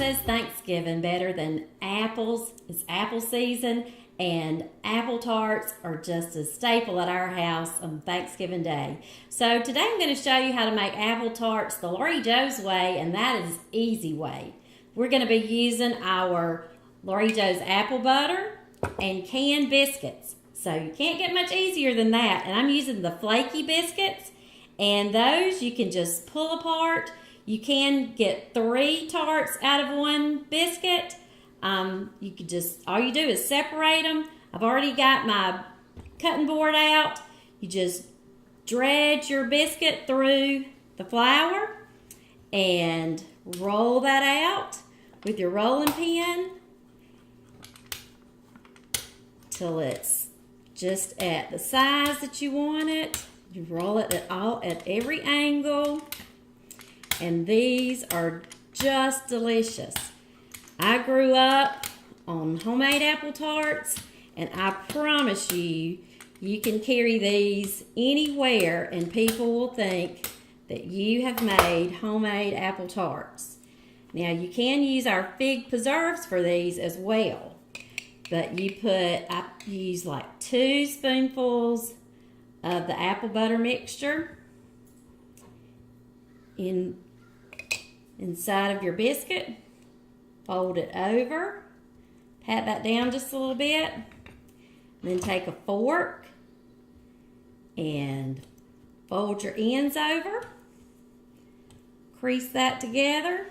says Thanksgiving better than apples? It's apple season, and apple tarts are just a staple at our house on Thanksgiving Day. So today I'm going to show you how to make apple tarts the Lauri Joe's way, and that is easy way. We're going to be using our Lauri Joe's apple butter and canned biscuits. So you can't get much easier than that. And I'm using the flaky biscuits, and those you can just pull apart. You can get 3 tarts out of one biscuit. You could just, all you do is separate them. I've already got my cutting board out. You just dredge your biscuit through the flour and roll that out with your rolling pin till it's just at the size that you want it. You roll it at every angle, and these are just delicious. I grew up on homemade apple tarts, and I promise you, you can carry these anywhere and people will think that you have made homemade apple tarts. Now you can use our fig preserves for these as well, but I use like 2 spoonfuls of the apple butter mixture inside of your biscuit. Fold it over, pat that down just a little bit, then take a fork and fold your ends over, crease that together.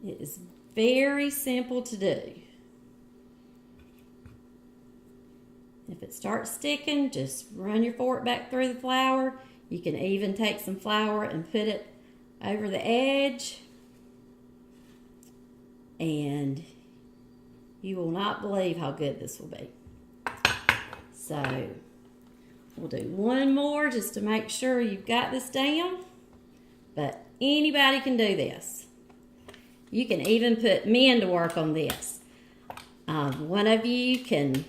It is very simple to do. If it starts sticking, just run your fork back through the flour. You can even take some flour and put it over the edge, and you will not believe how good this will be. So we'll do one more just to make sure you've got this down, but anybody can do this. You can even put men to work on this. One of you can,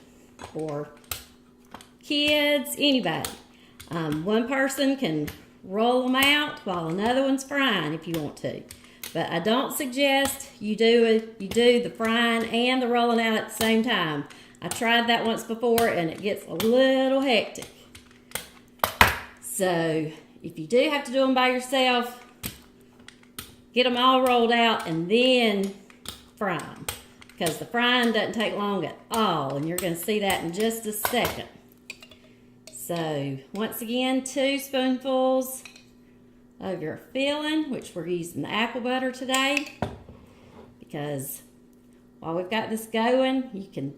or kids, anybody. One person can roll them out while another one's frying if you want to. But I don't suggest you do the frying and the rolling out at the same time. I tried that once before and it gets a little hectic. So if you do have to do them by yourself, get them all rolled out and then fry them, because the frying doesn't take long at all, and you're going to see that in just a second. So once again, 2 spoonfuls of your filling, which we're using the apple butter today, because while we've got this going, the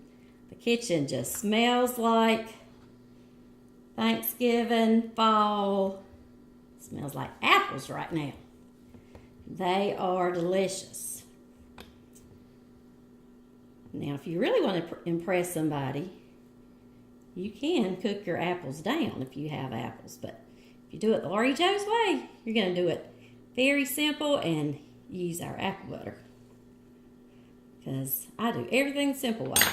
kitchen just smells like Thanksgiving, fall. It smells like apples right now. They are delicious. Now, if you really want to impress somebody, you can cook your apples down if you have apples, but if you do it the Lauri Joe's way, you're going to do it very simple and use our apple butter, because I do everything the simple way.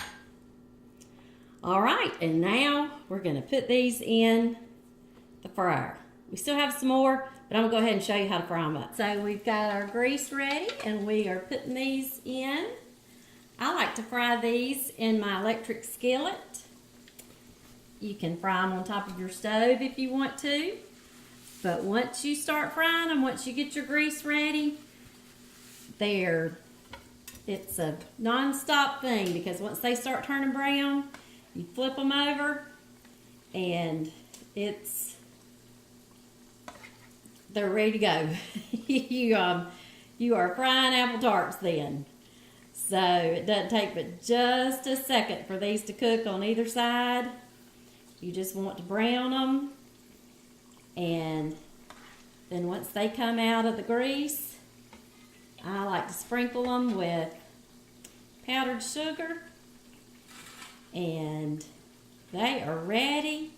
All right, and now we're going to put these in the fryer. We still have some more, but I'm going to go ahead and show you how to fry them up. So we've got our grease ready, and we are putting these in. I like to fry these in my electric skillet. You can fry them on top of your stove if you want to. But once you start frying them, once you get your grease ready, it's a non-stop thing, because once they start turning brown, you flip them over and they're ready to go. You are frying apple tarts then. So it doesn't take but just a second for these to cook on either side. You just want to brown them, and then once they come out of the grease, I like to sprinkle them with powdered sugar, and they are ready.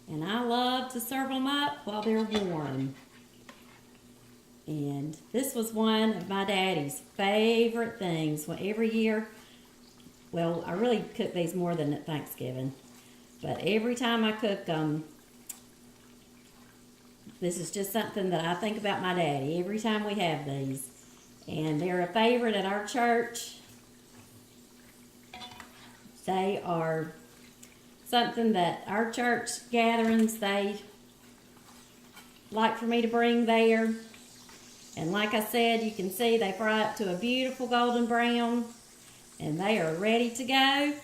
And I love to serve them up while they're warm. And this was one of my daddy's favorite things. Every year, well, I really cook these more than at Thanksgiving, but every time I cook them, this is just something that I think about my daddy every time we have these. and they're a favorite at our church. They are something that our church gatherings, they like for me to bring there. And like I said, you can see they fry up to a beautiful golden brown, and they are ready to go.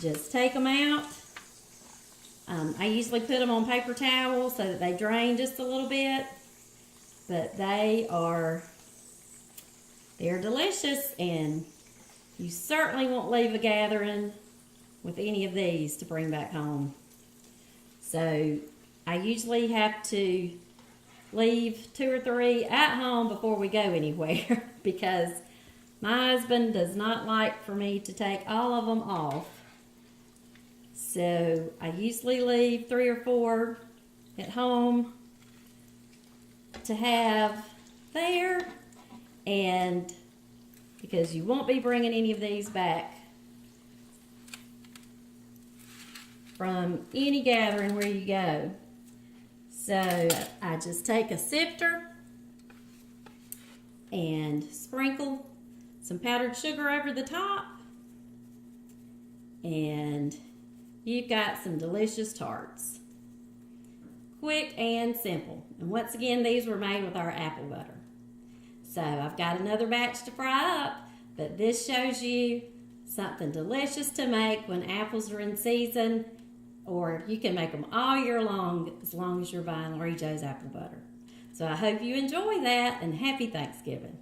Just take them out. I usually put them on paper towels so that they drain just a little bit, but they're delicious, and you certainly won't leave a gathering with any of these to bring back home. So I usually have to leave 2 or 3 at home before we go anywhere because my husband does not like for me to take all of them off. So I usually leave 3 or 4 at home to have there, and because you won't be bringing any of these back from any gathering where you go. So I just take a sifter and sprinkle some powdered sugar over the top, and you've got some delicious tarts. Quick and simple. And once again, these were made with our apple butter. So I've got another batch to fry up, but this shows you something delicious to make when apples are in season, or you can make them all year long as you're buying Lauri Joe's apple butter. So I hope you enjoy that, and happy Thanksgiving.